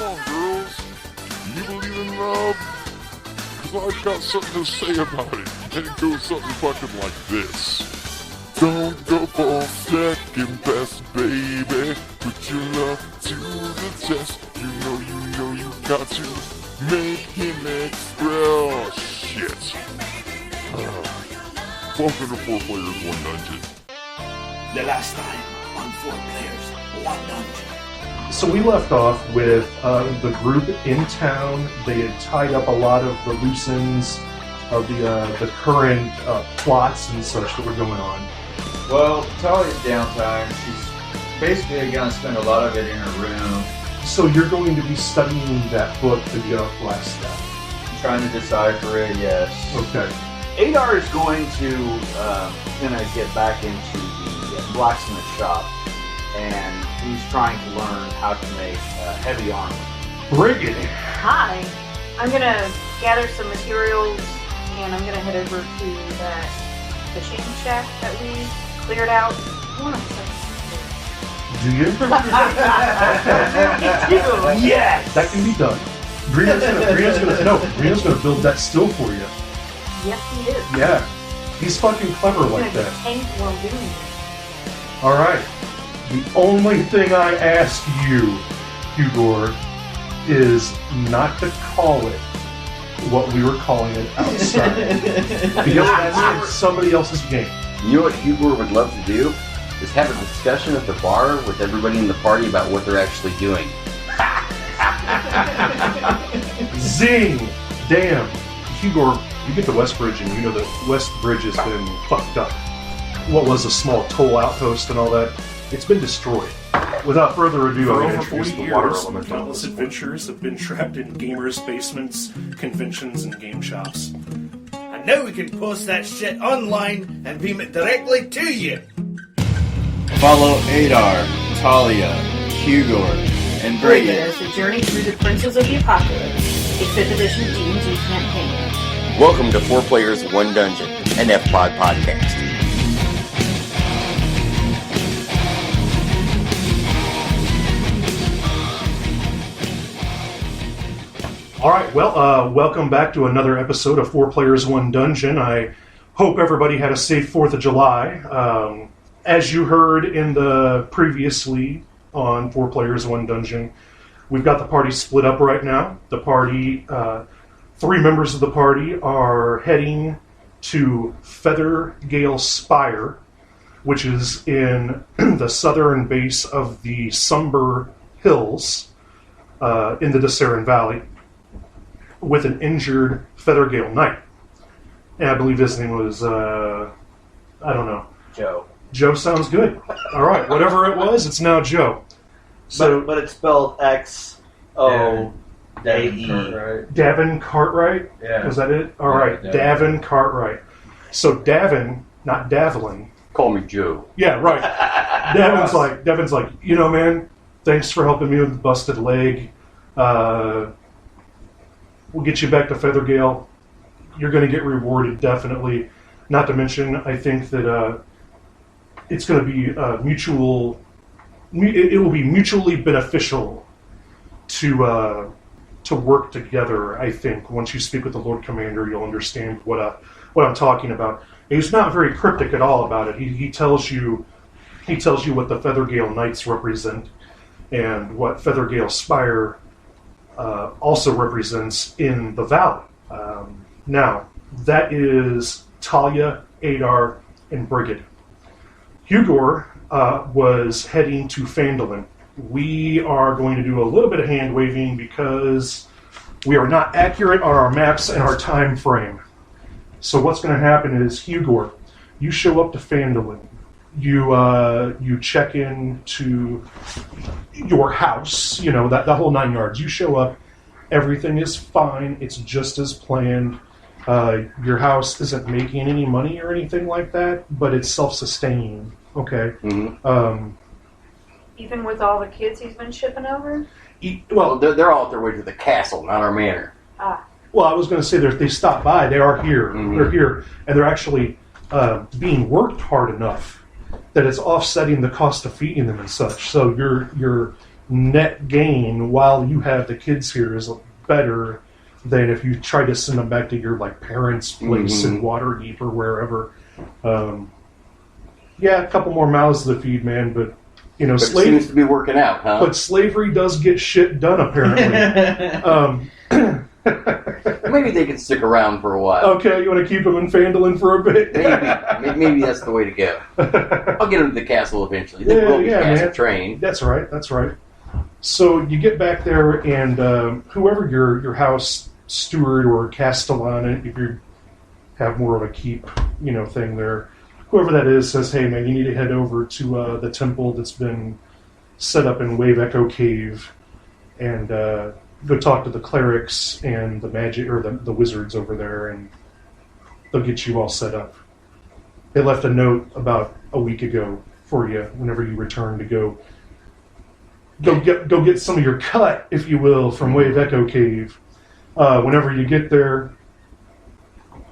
on, girls. Do you believe in love? Because I've got something to say about it. And it goes something fucking like this. Don't go for second best, baby. Put your love to the test. You know you got to make him express. Shit. Welcome to 4 Players, 1 Dungeon. The last time on 4 Players, 1 Dungeon. So we left off with the group in town. They had tied up a lot of the loose ends of the current plots and such that were going on. Well, Talia's downtime. She's basically going to spend a lot of it in her room. So you're going to be studying that book, The Last Step. I'm trying to decipher it, yes. Okay. Adar is going to get back into the blacksmith shop, and he's trying to learn how to make heavy armor. Brigid. Hi. I'm going to gather some materials, and I'm going to head over to that fishing shack that we cleared out. Do you? Yes! That can be done. Reno's gonna build that still for you. Yes, he is. Yeah. He's fucking clever like that. Tank while doing it. Alright. The only thing I ask you, Hugor, is not to call it what we were calling it outside. Because that's somebody else's game. You know what Hugor would love to do? Is have a discussion at the bar with everybody in the party about what they're actually doing. Zing! Damn. Hugor, you get to Westbridge and you know that Westbridge has been fucked up. What was a small toll outpost and all that? It's been destroyed. Without further ado, I'm going to introduce the water element. Countless adventurers have been trapped in gamers' basements, conventions, and game shops. And now we can post that shit online and beam it directly to you. Follow Adar, Talia, Hugor, and Brigid Brigid. as the journey through the Princes of the Apocalypse, a 5th edition D&D campaign. Welcome to 4 Players, 1 Dungeon, an F-Pod podcast. Alright, well, welcome back to another episode of 4 Players, 1 Dungeon. I hope everybody had a safe 4th of July. As you heard in the previously on 4 Players, 1 Dungeon, we've got the party split up right now. The party, 3 members of the party are heading to Feathergale Spire, which is in the southern base of the Sumber Hills in the Dissaran Valley, with an injured Feathergale knight. And I believe his name was, I don't know. Joe. Joe sounds good. All right, whatever it was, it's now Joe. So But it's spelled X-O-A-E. Davin Cartwright? Yeah. Was that it? All right, Davin Cartwright. So Davin, not Davlin. Call me Joe. Yeah, right. Devin's like, you know, man, thanks for helping me with the busted leg. We'll get you back to Feathergale. You're going to get rewarded, definitely. Not to mention, I think that it's going to be mutual. It will be mutually beneficial to work together. I think once you speak with the Lord Commander, you'll understand what I'm talking about. He's not very cryptic at all about it. He tells you what the Feathergale Knights represent and what Feathergale Spire also represents in the valley. Now, that is Talia, Adar, and Brigid. Hugor was heading to Phandalin. We are going to do a little bit of hand waving because we are not accurate on our maps and our time frame. So what's going to happen is, Hugor, you show up to Phandalin. You check into your house, you know, that whole 9 yards. You show up, everything is fine, it's just as planned. Your house isn't making any money or anything like that, but it's self-sustaining, okay? Mm-hmm. Even with all the kids he's been shipping over? Well, they're all on their way to the castle, not our manor. Ah. Well, I was going to say they stopped by. They are here. Mm-hmm. They're here, and they're actually being worked hard enough that it's offsetting the cost of feeding them and such. So your net gain while you have the kids here is better than if you try to send them back to your like parents' place in Waterdeep or wherever. Yeah, a couple more mouths to feed, man, but you know, But it seems to be working out, huh? but slavery does get shit done, apparently. Maybe they can stick around for a while. Okay, you want to keep them in Phandalin for a bit? Maybe that's the way to go. I'll get them to the castle eventually. They will be castle trained. That's right. So you get back there, and whoever your house steward or castellan, if you have more of a keep, thing there, whoever that is says, "Hey, man, you need to head over to the temple that's been set up in Wave Echo Cave, and go talk to the clerics and the magic or the wizards over there, and they'll get you all set up." They left a note about a week ago for you whenever you return to go get some of your cut, if you will, from Wave Echo Cave. Whenever you get there,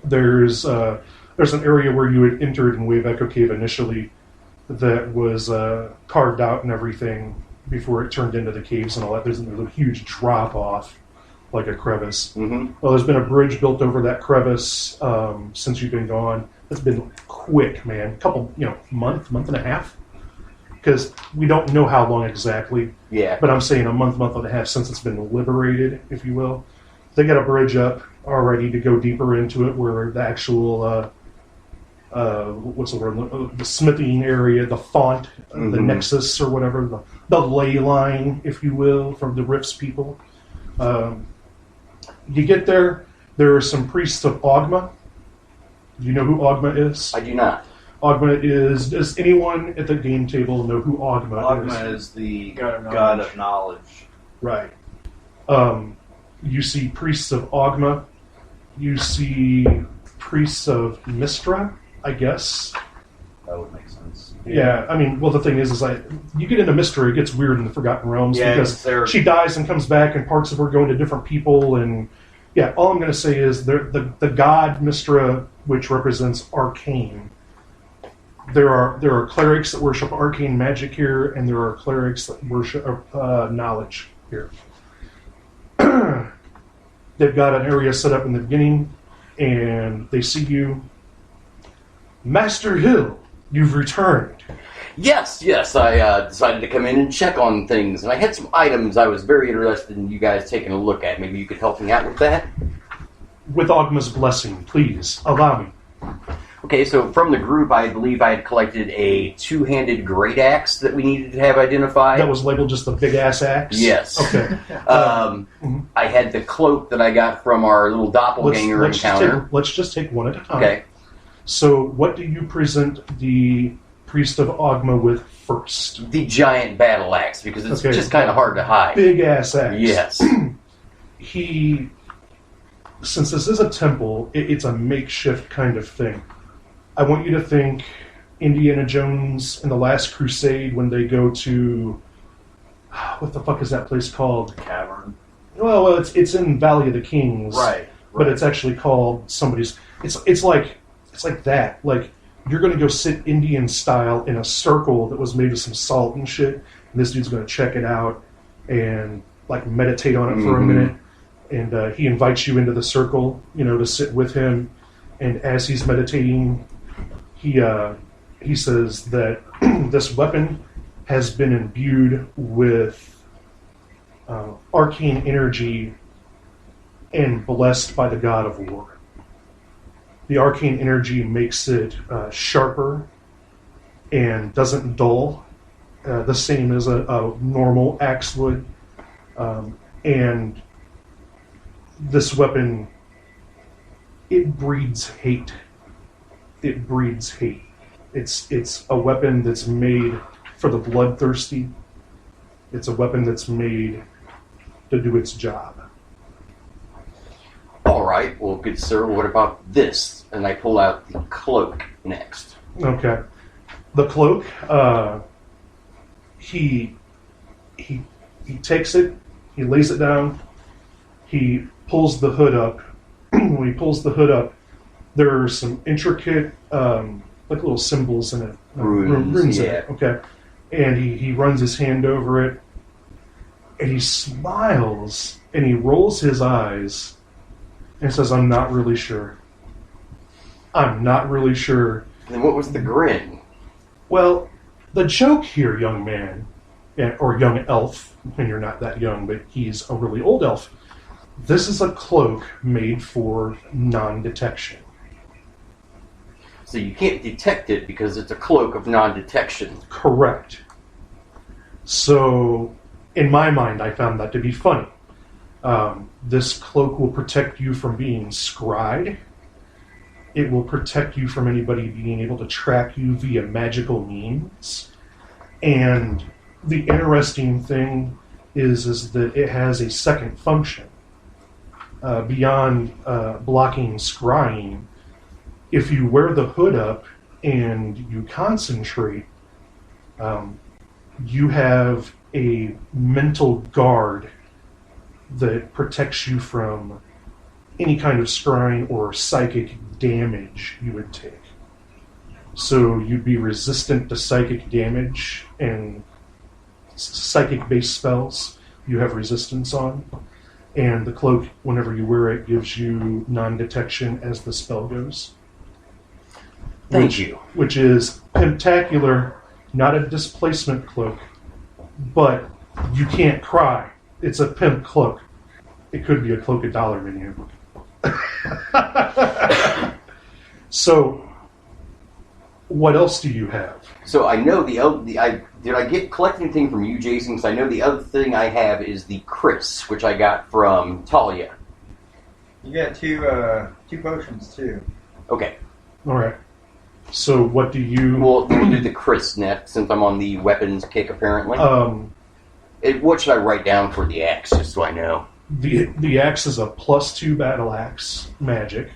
there's an area where you had entered in Wave Echo Cave initially that was carved out and everything before it turned into the caves and all that. There's a huge drop off, like a crevice. Well, there's been a bridge built over that crevice since you've been gone. It's been quick, man. Couple, month and a half. Because we don't know how long exactly. Yeah. But I'm saying a month and a half since it's been liberated, if you will. They got a bridge up already to go deeper into it, where the actual what's the word? The smithing area, the font, the nexus or whatever, the ley line, if you will, from the Rifts people. You get there. There are some priests of Ogma. Do you know who Ogma is? I do not. Ogma is... Does anyone at the game table know who Ogma is? Ogma is the god of knowledge. Right. You see priests of Ogma. You see priests of Mistra, I guess. That would make sense. Yeah, I mean, well, the thing is you get into Mistra, it gets weird in the Forgotten Realms because she dies and comes back, and parts of her go into different people, and yeah, all I'm going to say is the god Mistra, which represents arcane. There are clerics that worship arcane magic here, and there are clerics that worship knowledge here. They've got an area set up in the beginning, and they see you. Master Hill, you've returned. Yes, I decided to come in and check on things, and I had some items I was very interested in you guys taking a look at. Maybe you could help me out with that? With Ogma's blessing, please, allow me. Okay, so from the group, I believe I had collected a two-handed great axe that we needed to have identified. That was labeled just a big-ass axe? Yes. Okay. I had the cloak that I got from our little doppelganger encounter. Let's just take one at a time. Okay. So what do you present the priest of Ogma with first? The giant battle axe, because it's just kind of hard to hide. Big-ass axe. Yes. Since this is a temple, it's a makeshift kind of thing. I want you to think Indiana Jones in The Last Crusade when they go to... What the fuck is that place called? The Cavern. Well, it's in Valley of the Kings. Right. But it's actually called somebody's... It's like that. Like, you're going to go sit Indian style in a circle that was made of some salt and shit, and this dude's going to check it out and, like, meditate on it for a minute. And he invites you into the circle, to sit with him. And as he's meditating, he says that this weapon has been imbued with arcane energy and blessed by the god of war. The arcane energy makes it sharper and doesn't dull, the same as a normal axe would. And this weapon, it breeds hate. It breeds hate. It's a weapon that's made for the bloodthirsty. It's a weapon that's made to do its job. All right, well, good sir, what about this? And I pull out the cloak next. Okay. The cloak, he takes it, he lays it down, he pulls the hood up. When he pulls the hood up, there are some intricate, like little symbols in it. Runes, in it. Okay. And he runs his hand over it, And he smiles, and he rolls his eyes, and says, I'm not really sure. I'm not really sure. Then what was the grin? Well, the joke here, young man, or young elf, and you're not that young, but he's a really old elf. This is a cloak made for non-detection. So you can't detect it because it's a cloak of non-detection. Correct. So, in my mind, I found that to be funny. This cloak will protect you from being scryed. It will protect you from anybody being able to track you via magical means. And the interesting thing is that it has a second function. Beyond blocking scrying, if you wear the hood up and you concentrate, you have a mental guard that protects you from any kind of scrying or psychic damage you would take. So you'd be resistant to psychic damage, and psychic-based spells you have resistance on. And the cloak, whenever you wear it, gives you non-detection as the spell goes. Thank you. Which is pentacular, not a displacement cloak, but you can't cry. It's a pimp cloak. It could be a cloak $1 menu. So, what else do you have? So I know did I collect anything from you, Jason? Because I know the other thing I have is the Chris, which I got from Talia. You got two potions too. Okay. All right. So what do you... Well, we'll do the Chris next, since I'm on the weapons kick, apparently. What should I write down for the axe, just so I know? The axe is a +2 battle axe magic.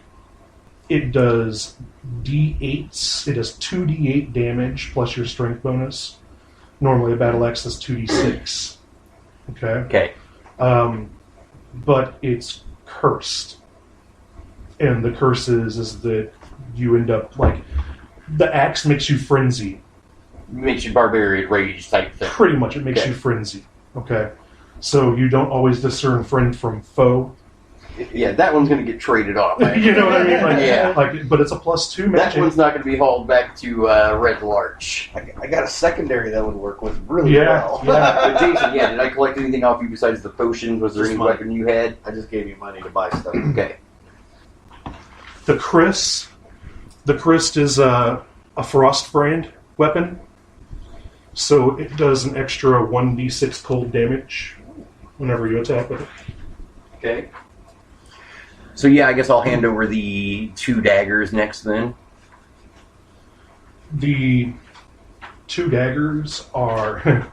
It does D8s. It does 2D8 damage plus your strength bonus. Normally a battle axe does 2D6. Okay? Okay. But it's cursed. And the curse is that you end up, like... The axe makes you frenzy. Makes you barbarian rage type thing. Pretty much, it makes you frenzy. Okay? So you don't always discern friend from foe. Yeah, that one's going to get traded off. You know what I mean? Like, yeah. But it's a +2 magic. That one's not going to be hauled back to Red Larch. I got a secondary that would work with really well. Yeah. But Jason, did I collect anything off you besides the potions? Was there Just any money. weapon you had? I just gave you money to buy stuff. Okay. The Christ is a frost brand weapon. So it does an extra 1d6 cold damage whenever you attack with it. Okay. So yeah, I guess I'll hand over the 2 daggers next then. The 2 daggers are...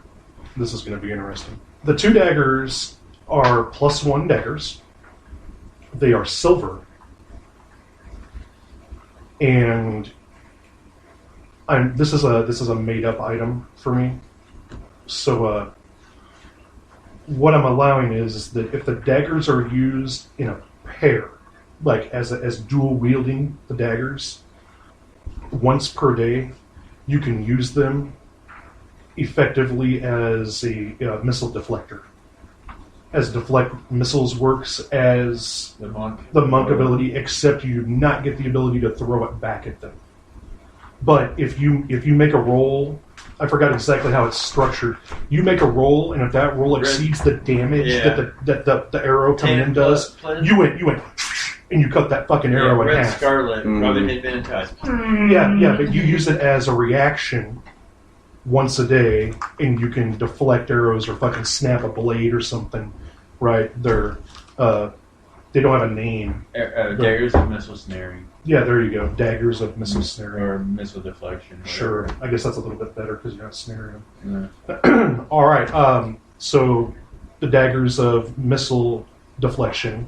This is going to be interesting. The 2 daggers are +1 daggers. They are silver. And this is a made-up item for me. So what I'm allowing is that if the daggers are used in a pair, like as dual wielding the daggers, once per day, you can use them effectively as a missile deflector. As deflect missiles works as The monk. the monk ability, except you do not get the ability to throw it back at them. But if you make a roll, I forgot exactly how it's structured. You make a roll, and if that roll exceeds the damage that the arrow coming in does, you went, and you cut that fucking arrow in Red half. Scarlet, Robin Hood Valentine's. Yeah, but you use it as a reaction once a day, and you can deflect arrows or fucking snap a blade or something. Right? They're they don't have a name. Daggers of missile snaring. Yeah, there you go. Daggers of missile snaring. Or missile deflection. Sure. I guess that's a little bit better because you're not snaring them. Yeah. All right. So the daggers of missile deflection.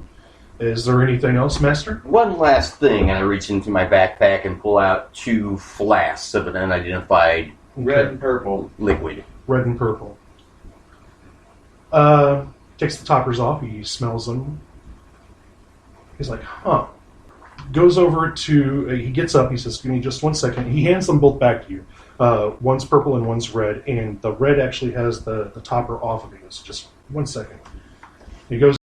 Is there anything else, Master? One last thing, and I reach into my backpack and pull out 2 flasks of an unidentified Red and purple. liquid. Red and purple. Takes the toppers off. He smells them. He's like, huh. Goes over to... he gets up. He says, give me just 1 second. He hands them both back to you. One's purple and one's red, and the red actually has the topper off of it. It's just 1 second. He goes